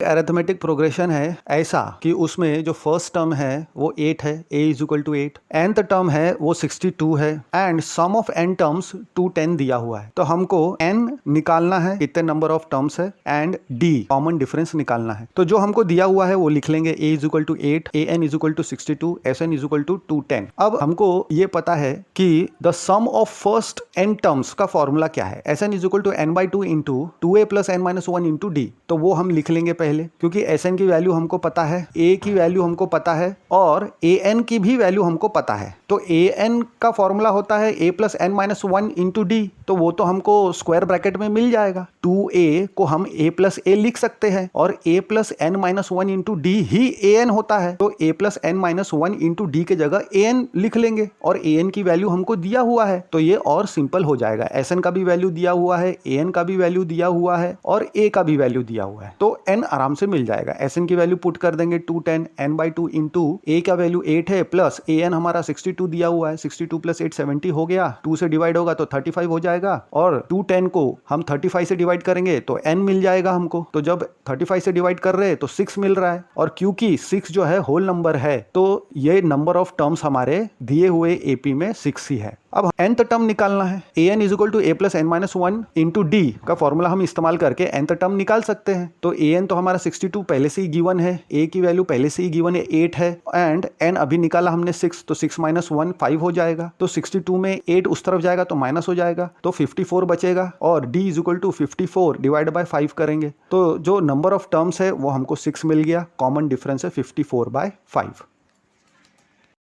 Arithmetic progression है ऐसा कि उसमें जो फर्स्ट टर्म है वो 8 है, a is equal to 8, nth term है वो 62 है and sum of n terms 210 दिया हुआ है। तो हमको n निकालना है, कितने नंबर ऑफ टर्म्स है, एंड d कॉमन डिफरेंस निकालना है। तो जो हमको दिया हुआ है वो लिख लेंगे, a is equal to 8, an is equal to 62, sn is equal to 210। अब हमको ये पता है कि the sum of first n terms का फॉर्मूला क्या है, sn is equal to n/2 into 2a plus n-1 into d। तो वो हम लिख लेंगे पहले, क्योंकि Sn की वैल्यू हमको पता है, A की वैल्यू हमको पता है और An की भी वैल्यू हमको पता है। तो An का फॉर्मूला होता है a plus n-1 into D, तो वो तो हमको स्क्वायर ब्रैकेट में मिल जाएगा। 2a को हम a प्लस a लिख सकते हैं और a plus n-1 into D he an होता है, तो a plus n-1 into D के जगह an लिख लेंगे और an की वैल्यू हमको दिया हुआ है, तो ये और सिंपल हो जाएगा। Sn का भी वैल्यू दिया हुआ है, an का भी वैल्यू दिया हुआ है और a का भी वैल्यू दिया हुआ है, तो n आराम से मिल जाएगा। Sn की वैल्यू पुट कर देंगे 210, n/2 इंटू a का वैल्यू 8 है प्लस an हमारा 62 दिया हुआ है, 62 प्लस 8 70 हो गया, 2 से डिवाइड होगा तो 35 हो जाएगा और 210 को हम 35 से डिवाइड करेंगे तो n मिल जाएगा हमको। तो जब 35 से डिवाइड कर रहे हैं तो 6 मिल रहा है और क्योंकि 6 जो है होल नंबर है तो ये नंबर ऑफ टर्म्स हमारे दिए हुए AP में 6 ही है। अब nth टर्म निकालना है, an is equal to a plus n-1 into D का फॉर्मूला हम इस्तेमाल करके nth टर्म निकाल सकते हैं। तो an तो हमारा 62 पहले से ही गिवन है, a की वैल्यू पहले से ही गिवन है 8 है एंड n अभी निकाला हमने 6, तो 6 माइनस 1 5 हो जाएगा, तो 62 में 8 उस तरफ जाएगा तो माइनस हो जाएगा, तो 54 बचेगा और d is equal to 54 divide by 5 करेंगे तो जो नंबर ऑफ टर्म्स है वो हमको 6 मिल गया, कॉमन डिफरेंस है 54/5।